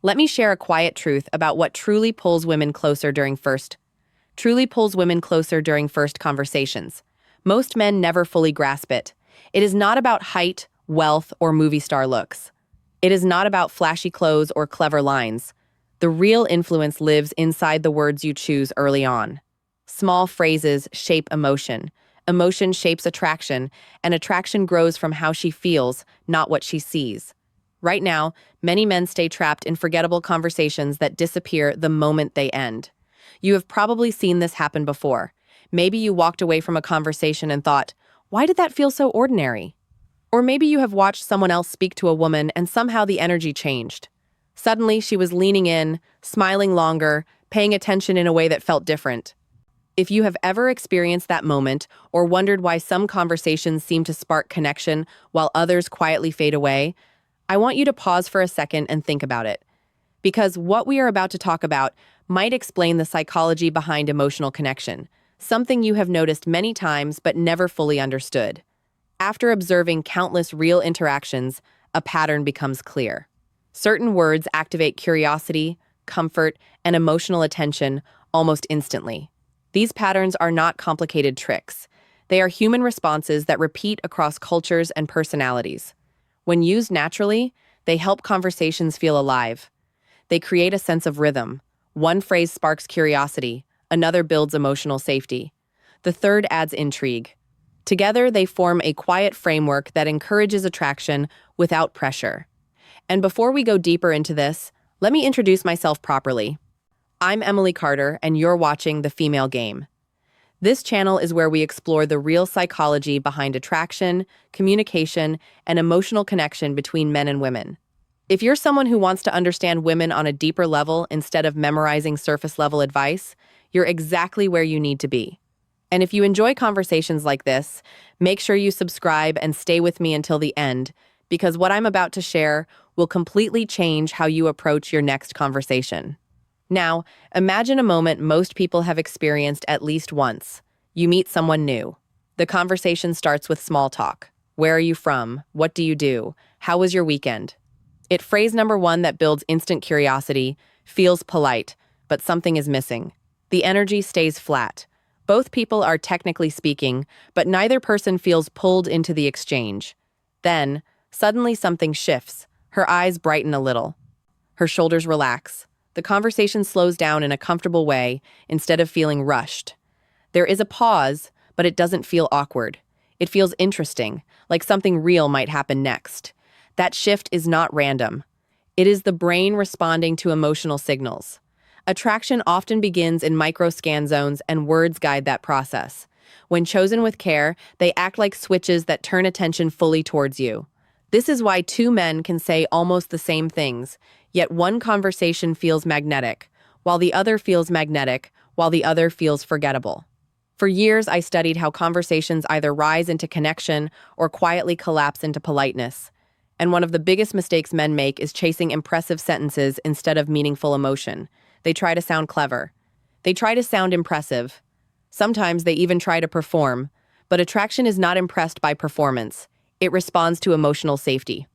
Let me share a quiet truth about what truly pulls women closer during first conversations. Most men never fully grasp it. It is not about height, wealth, or movie star looks. It is not about flashy clothes or clever lines. The real influence lives inside the words you choose early on. Small phrases shape emotion. Emotion shapes attraction, and attraction grows from how she feels, not what she sees. Right now, many men stay trapped in forgettable conversations that disappear the moment they end. You have probably seen this happen before. Maybe you walked away from a conversation and thought, why did that feel so ordinary? Or maybe you have watched someone else speak to a woman and somehow the energy changed. Suddenly, she was leaning in, smiling longer, paying attention in a way that felt different. If you have ever experienced that moment or wondered why some conversations seem to spark connection while others quietly fade away, I want you to pause for a second and think about it. Because what we are about to talk about might explain the psychology behind emotional connection, something you have noticed many times but never fully understood. After observing countless real interactions, a pattern becomes clear. Certain words activate curiosity, comfort, and emotional attention almost instantly. These patterns are not complicated tricks. They are human responses that repeat across cultures and personalities. When used naturally, they help conversations feel alive. They create a sense of rhythm. One phrase sparks curiosity, another builds emotional safety. The third adds intrigue. Together, they form a quiet framework that encourages attraction without pressure. And before we go deeper into this, let me introduce myself properly. I'm Emily Carter, and you're watching The Female Game. This channel is where we explore the real psychology behind attraction, communication, and emotional connection between men and women. If you're someone who wants to understand women on a deeper level instead of memorizing surface-level advice, you're exactly where you need to be. And if you enjoy conversations like this, make sure you subscribe and stay with me until the end, because what I'm about to share will completely change how you approach your next conversation. Now, imagine a moment most people have experienced at least once. You meet someone new. The conversation starts with small talk. Where are you from? What do you do? How was your weekend? Phrase number one that builds instant curiosity, feels polite, but something is missing. The energy stays flat. Both people are technically speaking, but neither person feels pulled into the exchange. Then, suddenly something shifts. Her eyes brighten a little. Her shoulders relax. The conversation slows down in a comfortable way instead of feeling rushed. There is a pause, but it doesn't feel awkward. It feels interesting, like something real might happen next. That shift is not random. It is the brain responding to emotional signals. Attraction often begins in micro-scan zones, and words guide that process. When chosen with care, they act like switches that turn attention fully towards you. This is why two men can say almost the same things, yet one conversation feels magnetic, while the other feels forgettable. For years, I studied how conversations either rise into connection or quietly collapse into politeness. And one of the biggest mistakes men make is chasing impressive sentences instead of meaningful emotion. They try to sound clever. They try to sound impressive. Sometimes they even try to perform. But attraction is not impressed by performance. It responds to emotional safety.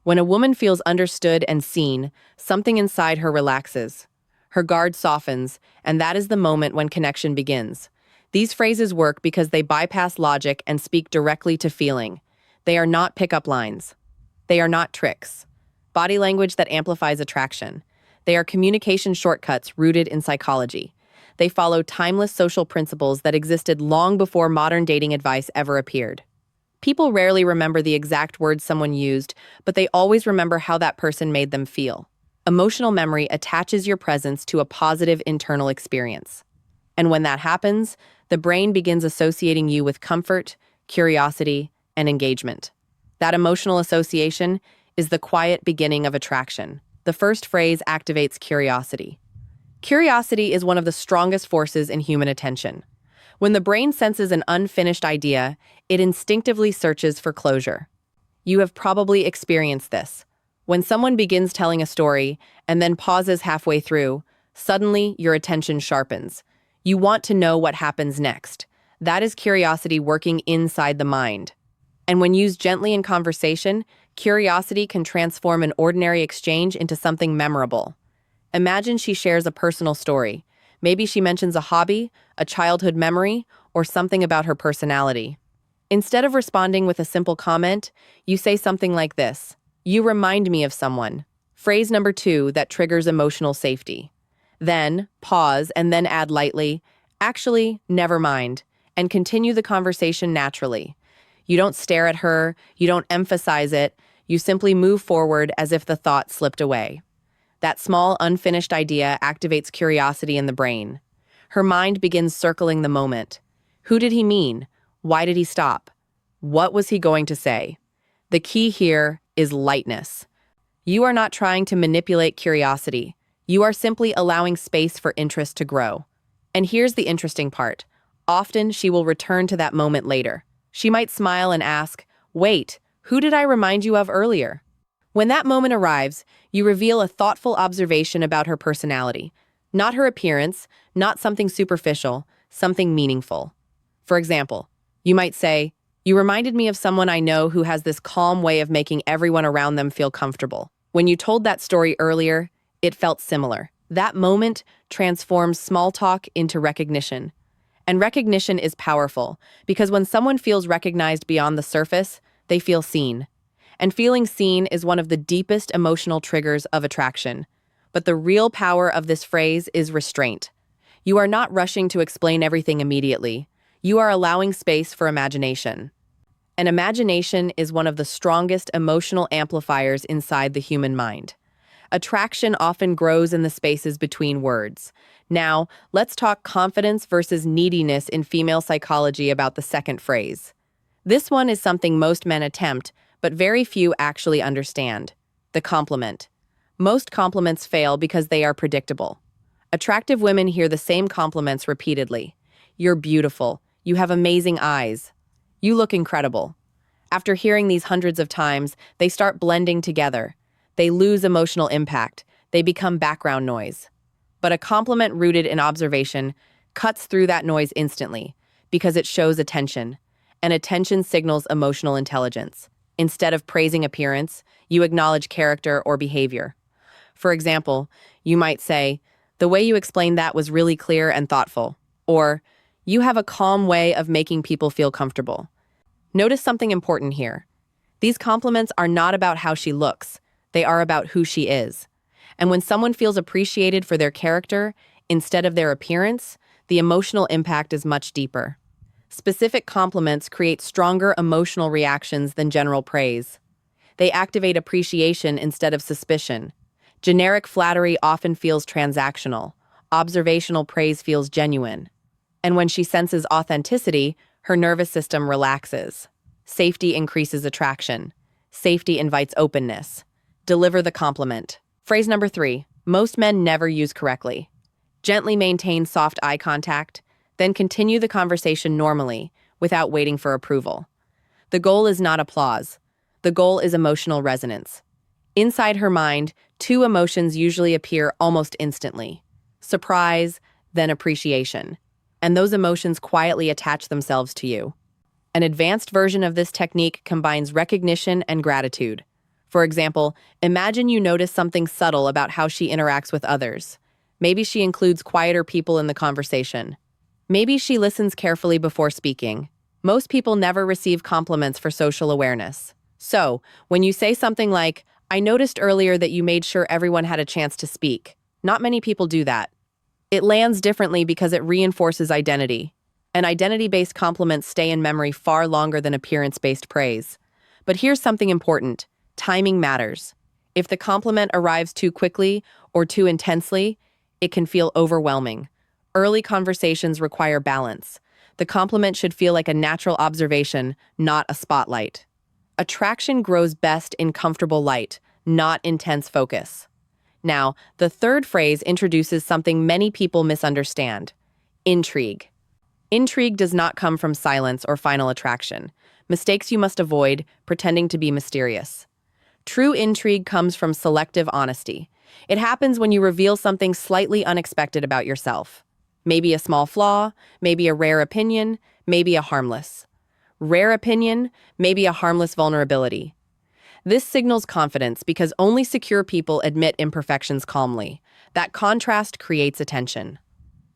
When a woman feels understood and seen, something inside her relaxes. Her guard softens, and that is the moment when connection begins. These phrases work because they bypass logic and speak directly to feeling. They are not pickup lines. They are not tricks. Body language that amplifies attraction. They are communication shortcuts rooted in psychology. They follow timeless social principles that existed long before modern dating advice ever appeared. People rarely remember the exact words someone used, but they always remember how that person made them feel. Emotional memory attaches your presence to a positive internal experience. And when that happens, the brain begins associating you with comfort, curiosity, and engagement. That emotional association is the quiet beginning of attraction. The first phrase activates curiosity. Curiosity is one of the strongest forces in human attention. When the brain senses an unfinished idea, it instinctively searches for closure. You have probably experienced this. When someone begins telling a story and then pauses halfway through, suddenly your attention sharpens. You want to know what happens next. That is curiosity working inside the mind. And when used gently in conversation, Curiosity can transform an ordinary exchange into something memorable. Imagine she shares a personal story. Maybe she mentions a hobby, a childhood memory, or something about her personality. Instead of responding with a simple comment, you say something like this: "You remind me of someone." Phrase number 2 that triggers emotional safety. Then, pause and then add lightly, "Actually, never mind," and continue the conversation naturally. You don't stare at her, you don't emphasize it, you simply move forward as if the thought slipped away. That small, unfinished idea activates curiosity in the brain. Her mind begins circling the moment. Who did he mean? Why did he stop? What was he going to say? The key here is lightness. You are not trying to manipulate curiosity. You are simply allowing space for interest to grow. And here's the interesting part. Often she will return to that moment later. She might smile and ask, "Wait, who did I remind you of earlier?" When that moment arrives, you reveal a thoughtful observation about her personality. Not her appearance, not something superficial, something meaningful. For example, you might say, "You reminded me of someone I know who has this calm way of making everyone around them feel comfortable. When you told that story earlier, it felt similar." That moment transforms small talk into recognition. And recognition is powerful because when someone feels recognized beyond the surface, they feel seen. And feeling seen is one of the deepest emotional triggers of attraction. But the real power of this phrase is restraint. You are not rushing to explain everything immediately. You are allowing space for imagination. And imagination is one of the strongest emotional amplifiers inside the human mind. Attraction often grows in the spaces between words. Now, let's talk confidence versus neediness in female psychology about the second phrase. This one is something most men attempt, but very few actually understand: the compliment. Most compliments fail because they are predictable. Attractive women hear the same compliments repeatedly. "You're beautiful. You have amazing eyes. You look incredible." After hearing these hundreds of times, they start blending together. They lose emotional impact. They become background noise. But a compliment rooted in observation cuts through that noise instantly because it shows attention, and attention signals emotional intelligence. Instead of praising appearance, you acknowledge character or behavior. For example, you might say, "The way you explained that was really clear and thoughtful," or "You have a calm way of making people feel comfortable." Notice something important here. These compliments are not about how she looks. They are about who she is. And when someone feels appreciated for their character instead of their appearance, the emotional impact is much deeper. Specific compliments create stronger emotional reactions than general praise. They activate appreciation instead of suspicion. Generic flattery often feels transactional. Observational praise feels genuine. And when she senses authenticity, her nervous system relaxes. Safety increases attraction. Safety invites openness. Deliver the compliment. Phrase number 3, most men never use correctly. Gently maintain soft eye contact, then continue the conversation normally without waiting for approval. The goal is not applause. The goal is emotional resonance. Inside her mind, two emotions usually appear almost instantly: surprise, then appreciation. And those emotions quietly attach themselves to you. An advanced version of this technique combines recognition and gratitude. For example, imagine you notice something subtle about how she interacts with others. Maybe she includes quieter people in the conversation. Maybe she listens carefully before speaking. Most people never receive compliments for social awareness. So, when you say something like, "I noticed earlier that you made sure everyone had a chance to speak," not many people do that. It lands differently because it reinforces identity. And identity-based compliments stay in memory far longer than appearance-based praise. But here's something important. Timing matters. If the compliment arrives too quickly or too intensely, it can feel overwhelming. Early conversations require balance. The compliment should feel like a natural observation, not a spotlight. Attraction grows best in comfortable light, not intense focus. Now, the third phrase introduces something many people misunderstand: intrigue. Intrigue does not come from silence or final attraction. Mistakes you must avoid: pretending to be mysterious. True intrigue comes from selective honesty. It happens when you reveal something slightly unexpected about yourself. Maybe a small flaw, maybe a rare opinion, maybe a harmless. Rare opinion, maybe a harmless vulnerability. This signals confidence because only secure people admit imperfections calmly. That contrast creates attention.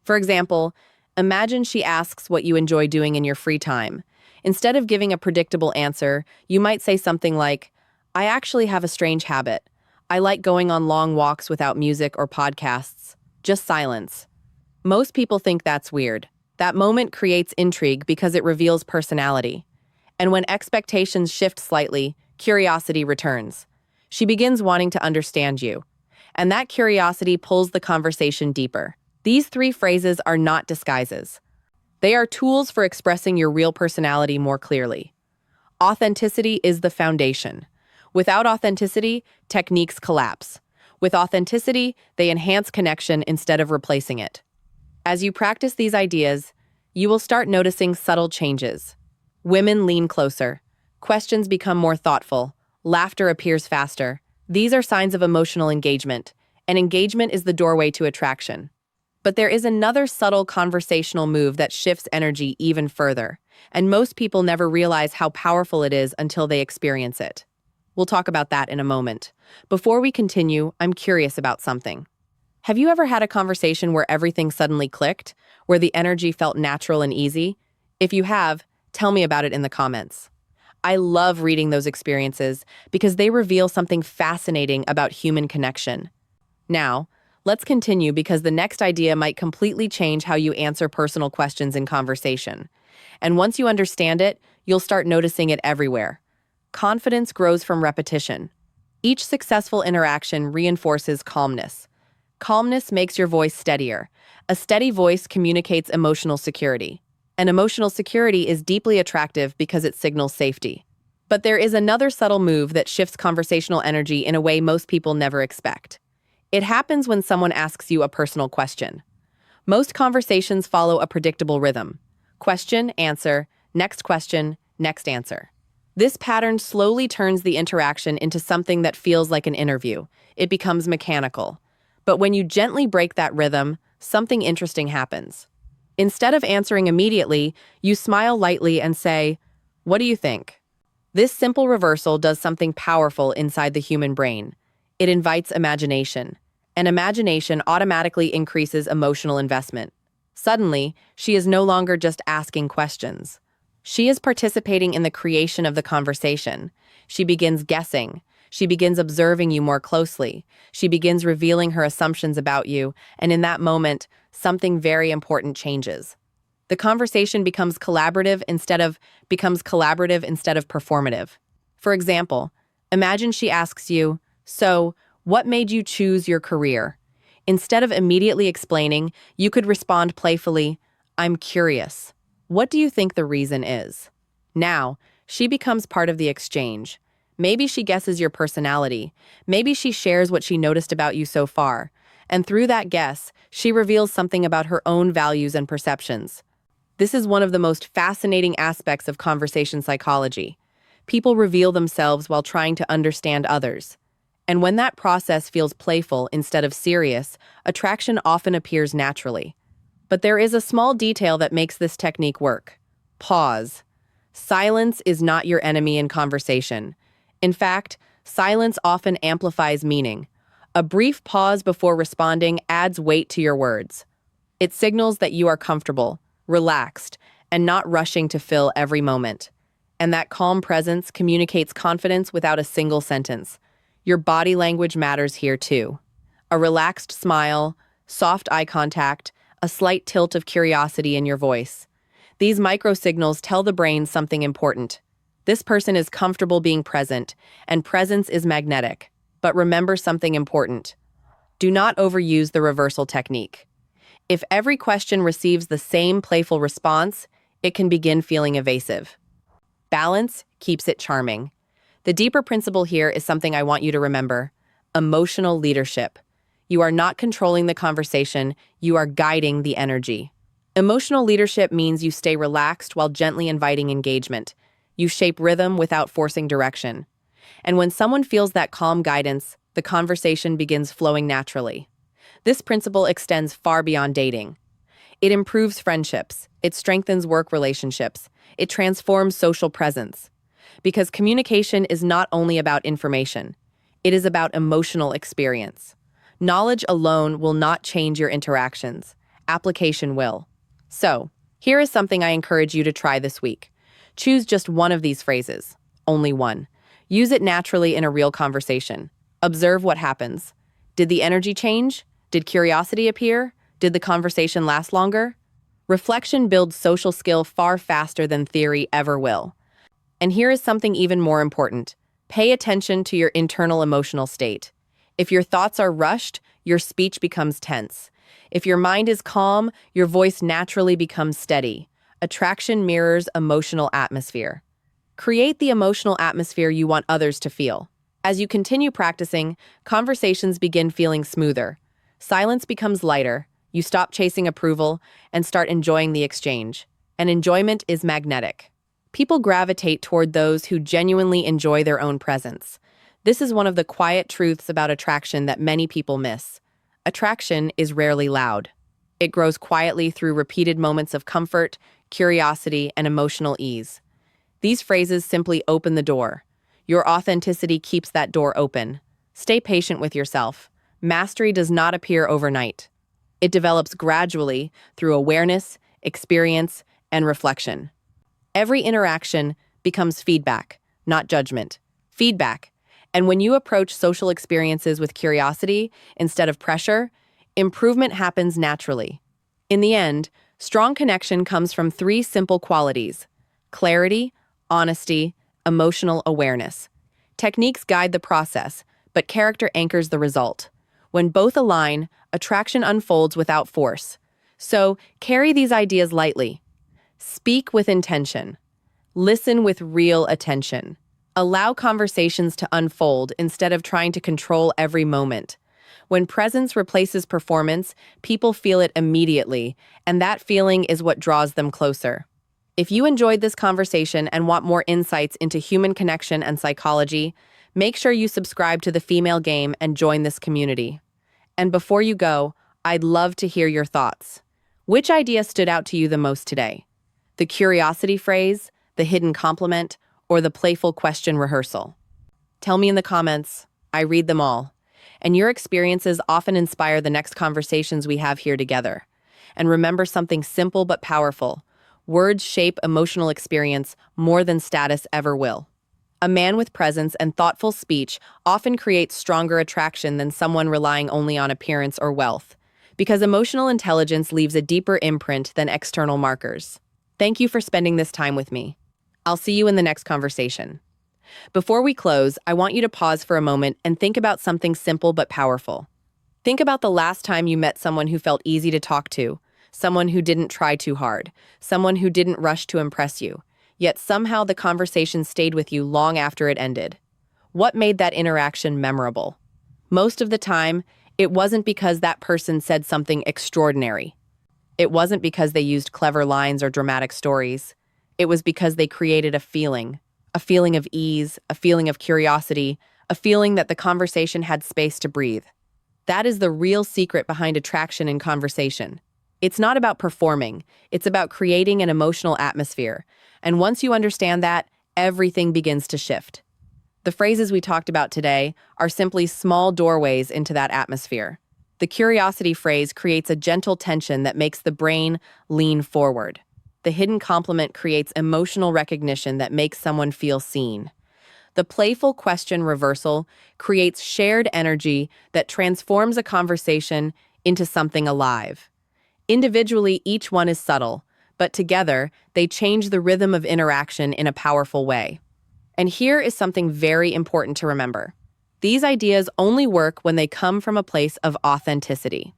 For example, imagine she asks what you enjoy doing in your free time. Instead of giving a predictable answer, you might say something like, I actually have a strange habit. I like going on long walks without music or podcasts, just silence. Most people think that's weird. That moment creates intrigue because it reveals personality. And when expectations shift slightly, curiosity returns. She begins wanting to understand you. And that curiosity pulls the conversation deeper. These three phrases are not disguises. They are tools for expressing your real personality more clearly. Authenticity is the foundation. Without authenticity, techniques collapse. With authenticity, they enhance connection instead of replacing it. As you practice these ideas, you will start noticing subtle changes. Women lean closer. Questions become more thoughtful. Laughter appears faster. These are signs of emotional engagement, and engagement is the doorway to attraction. But there is another subtle conversational move that shifts energy even further, and most people never realize how powerful it is until they experience it. We'll talk about that in a moment. Before we continue, I'm curious about something. Have you ever had a conversation where everything suddenly clicked, where the energy felt natural and easy? If you have, tell me about it in the comments. I love reading those experiences because they reveal something fascinating about human connection. Now, let's continue because the next idea might completely change how you answer personal questions in conversation. And once you understand it, you'll start noticing it everywhere. Confidence grows from repetition. Each successful interaction reinforces calmness. Calmness makes your voice steadier. A steady voice communicates emotional security. And emotional security is deeply attractive because it signals safety. But there is another subtle move that shifts conversational energy in a way most people never expect. It happens when someone asks you a personal question. Most conversations follow a predictable rhythm. Question, answer, next answer. This pattern slowly turns the interaction into something that feels like an interview. It becomes mechanical. But when you gently break that rhythm, something interesting happens. Instead of answering immediately, you smile lightly and say, "What do you think?" This simple reversal does something powerful inside the human brain. It invites imagination, and imagination automatically increases emotional investment. Suddenly, she is no longer just asking questions. She is participating in the creation of the conversation. She begins guessing. She begins observing you more closely. She begins revealing her assumptions about you, and in that moment, something very important changes. The conversation becomes collaborative instead of performative. For example, imagine she asks you, "So, what made you choose your career?" Instead of immediately explaining, you could respond playfully, "I'm curious. What do you think the reason is?" Now, she becomes part of the exchange. Maybe she guesses your personality. Maybe she shares what she noticed about you so far. And through that guess, she reveals something about her own values and perceptions. This is one of the most fascinating aspects of conversation psychology. People reveal themselves while trying to understand others. And when that process feels playful instead of serious, attraction often appears naturally. But there is a small detail that makes this technique work. Pause. Silence is not your enemy in conversation. In fact, silence often amplifies meaning. A brief pause before responding adds weight to your words. It signals that you are comfortable, relaxed, and not rushing to fill every moment. And that calm presence communicates confidence without a single sentence. Your body language matters here too. A relaxed smile, soft eye contact, a slight tilt of curiosity in your voice. These microsignals tell the brain something important. This person is comfortable being present, and presence is magnetic. But remember something important. Do not overuse the reversal technique. If every question receives the same playful response, it can begin feeling evasive. Balance keeps it charming. The deeper principle here is something I want you to remember: emotional leadership. You are not controlling the conversation, you are guiding the energy. Emotional leadership means you stay relaxed while gently inviting engagement. You shape rhythm without forcing direction. And when someone feels that calm guidance, the conversation begins flowing naturally. This principle extends far beyond dating. It improves friendships, it strengthens work relationships, it transforms social presence. because communication is not only about information, it is about emotional experience. Knowledge alone will not change your interactions. Application will. So, here is something I encourage you to try this week. Choose just one of these phrases, only one. Use it naturally in a real conversation. Observe what happens. Did the energy change? Did curiosity appear? Did the conversation last longer? Reflection builds social skill far faster than theory ever will. And here is something even more important. Pay attention to your internal emotional state. If your thoughts are rushed, your speech becomes tense. If your mind is calm, your voice naturally becomes steady. Attraction mirrors emotional atmosphere. Create the emotional atmosphere you want others to feel. As you continue practicing, conversations begin feeling smoother. Silence becomes lighter. You stop chasing approval and start enjoying the exchange. And enjoyment is magnetic. People gravitate toward those who genuinely enjoy their own presence. This is one of the quiet truths about attraction that many people miss. Attraction is rarely loud. It grows quietly through repeated moments of comfort, curiosity, and emotional ease. These phrases simply open the door. Your authenticity keeps that door open. Stay patient with yourself. Mastery does not appear overnight. It develops gradually through awareness, experience, and reflection. Every interaction becomes feedback, not judgment. Feedback. And when you approach social experiences with curiosity instead of pressure, improvement happens naturally. In the end, strong connection comes from three simple qualities: clarity, honesty, emotional awareness. Techniques guide the process, but character anchors the result. When both align, attraction unfolds without force. So, carry these ideas lightly. Speak with intention. Listen with real attention. Allow conversations to unfold instead of trying to control every moment. When presence replaces performance, people feel it immediately, and that feeling is what draws them closer. If you enjoyed this conversation and want more insights into human connection and psychology, make sure you subscribe to The Female Game and join this community. And before you go, I'd love to hear your thoughts. Which idea stood out to you the most today? The curiosity phrase, the hidden compliment, or the playful question rehearsal? Tell me in the comments. I read them all. And your experiences often inspire the next conversations we have here together. And remember something simple but powerful. Words shape emotional experience more than status ever will. A man with presence and thoughtful speech often creates stronger attraction than someone relying only on appearance or wealth, because emotional intelligence leaves a deeper imprint than external markers. Thank you for spending this time with me. I'll see you in the next conversation. Before we close, I want you to pause for a moment and think about something simple but powerful. Think about the last time you met someone who felt easy to talk to, someone who didn't try too hard, someone who didn't rush to impress you, yet somehow the conversation stayed with you long after it ended. What made that interaction memorable? Most of the time, it wasn't because that person said something extraordinary. It wasn't because they used clever lines or dramatic stories. It was because they created a feeling of ease, a feeling of curiosity, a feeling that the conversation had space to breathe. That is the real secret behind attraction in conversation. It's not about performing, it's about creating an emotional atmosphere. And once you understand that, everything begins to shift. The phrases we talked about today are simply small doorways into that atmosphere. The curiosity phrase creates a gentle tension that makes the brain lean forward. The hidden compliment creates emotional recognition that makes someone feel seen. The playful question reversal creates shared energy that transforms a conversation into something alive. Individually, each one is subtle, but together, they change the rhythm of interaction in a powerful way. And here is something very important to remember. These ideas only work when they come from a place of authenticity.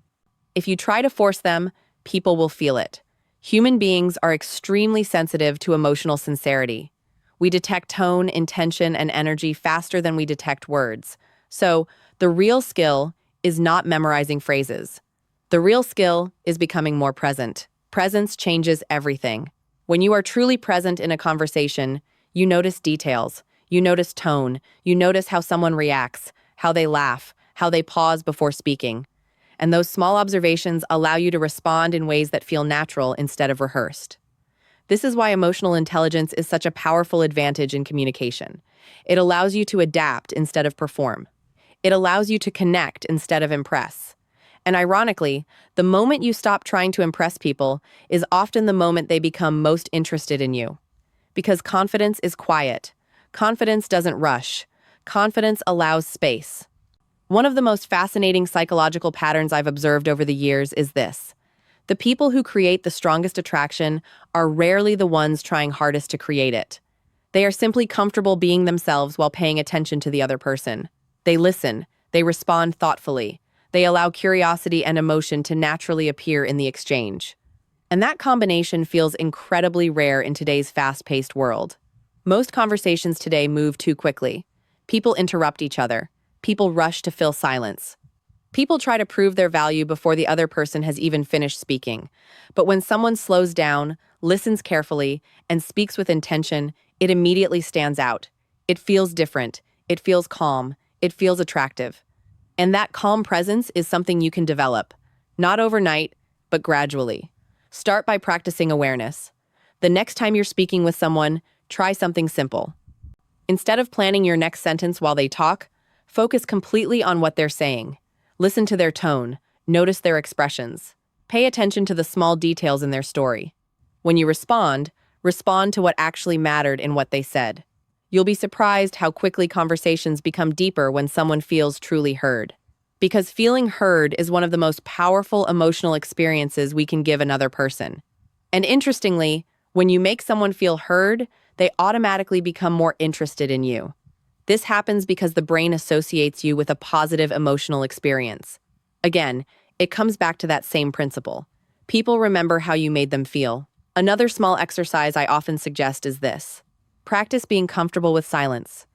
If you try to force them, people will feel it. Human beings are extremely sensitive to emotional sincerity. We detect tone, intention, and energy faster than we detect words. So, the real skill is not memorizing phrases. The real skill is becoming more present. Presence changes everything. When you are truly present in a conversation, you notice details, you notice tone, you notice how someone reacts, how they laugh, how they pause before speaking. And those small observations allow you to respond in ways that feel natural instead of rehearsed. This is why emotional intelligence is such a powerful advantage in communication. It allows you to adapt instead of perform. It allows you to connect instead of impress. And ironically, the moment you stop trying to impress people is often the moment they become most interested in you. Because confidence is quiet. Confidence doesn't rush. Confidence allows space. One of the most fascinating psychological patterns I've observed over the years is this. The people who create the strongest attraction are rarely the ones trying hardest to create it. They are simply comfortable being themselves while paying attention to the other person. They listen, they respond thoughtfully, they allow curiosity and emotion to naturally appear in the exchange. And that combination feels incredibly rare in today's fast-paced world. Most conversations today move too quickly. People interrupt each other. People rush to fill silence. People try to prove their value before the other person has even finished speaking. But when someone slows down, listens carefully, and speaks with intention, it immediately stands out. It feels different. It feels calm. It feels attractive. And that calm presence is something you can develop. Not overnight, but gradually. Start by practicing awareness. The next time you're speaking with someone, try something simple. Instead of planning your next sentence while they talk, focus completely on what they're saying. Listen to their tone, notice their expressions. Pay attention to the small details in their story. When you respond to what actually mattered in what they said. You'll be surprised how quickly conversations become deeper when someone feels truly heard. Because feeling heard is one of the most powerful emotional experiences we can give another person. And interestingly, when you make someone feel heard, they automatically become more interested in you. This happens because the brain associates you with a positive emotional experience. Again, it comes back to that same principle. People remember how you made them feel. Another small exercise I often suggest is this. Practice being comfortable with silence.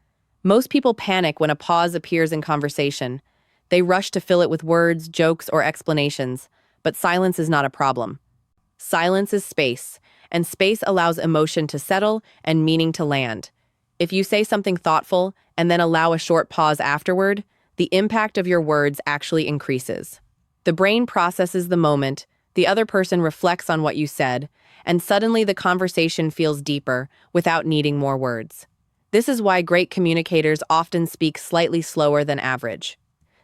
Most people panic when a pause appears in conversation. They rush to fill it with words, jokes, or explanations, but silence is not a problem. Silence is space, and space allows emotion to settle and meaning to land. If you say something thoughtful and then allow a short pause afterward, the impact of your words actually increases. The brain processes the moment, the other person reflects on what you said, and suddenly the conversation feels deeper without needing more words. This is why great communicators often speak slightly slower than average.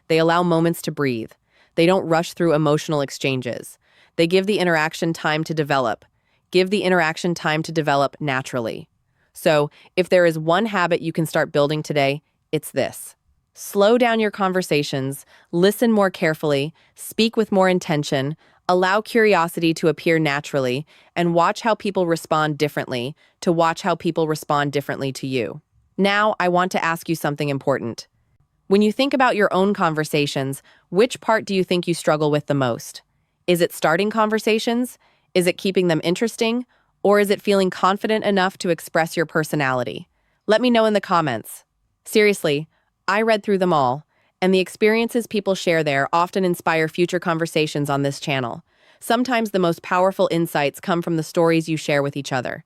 They allow moments to breathe. They don't rush through emotional exchanges. They give the interaction time to develop. Give the interaction time to develop naturally. So, if there is one habit you can start building today, it's this. Slow down your conversations, listen more carefully, speak with more intention, allow curiosity to appear naturally, and watch how people respond differently to you. Now, I want to ask you something important. When you think about your own conversations, which part do you think you struggle with the most? Is it starting conversations? Is it keeping them interesting? Or is it feeling confident enough to express your personality? Let me know in the comments. Seriously, I read through them all, and the experiences people share there often inspire future conversations on this channel. Sometimes the most powerful insights come from the stories you share with each other.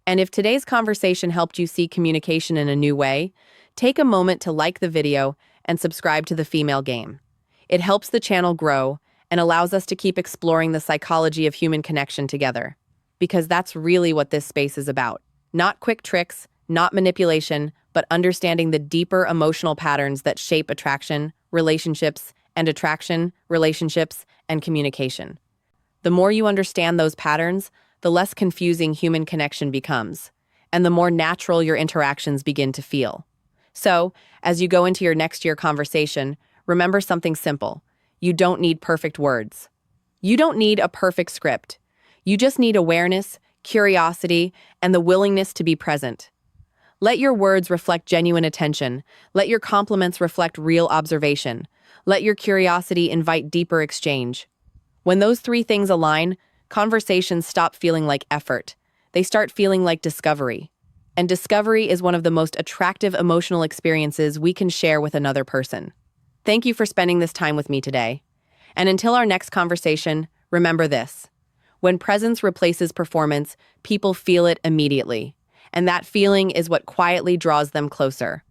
And if today's conversation helped you see communication in a new way, take a moment to like the video and subscribe to The Female Game. It helps the channel grow and allows us to keep exploring the psychology of human connection together. Because that's really what this space is about. Not quick tricks, not manipulation, but understanding the deeper emotional patterns that shape relationships, and communication. The more you understand those patterns, the less confusing human connection becomes, and the more natural your interactions begin to feel. So, as you go into your next year conversation, remember something simple. You don't need perfect words. You don't need a perfect script. You just need awareness, curiosity, and the willingness to be present. Let your words reflect genuine attention. Let your compliments reflect real observation. Let your curiosity invite deeper exchange. When those three things align, conversations stop feeling like effort. They start feeling like discovery. And discovery is one of the most attractive emotional experiences we can share with another person. Thank you for spending this time with me today. And until our next conversation, remember this. When presence replaces performance, people feel it immediately. And that feeling is what quietly draws them closer.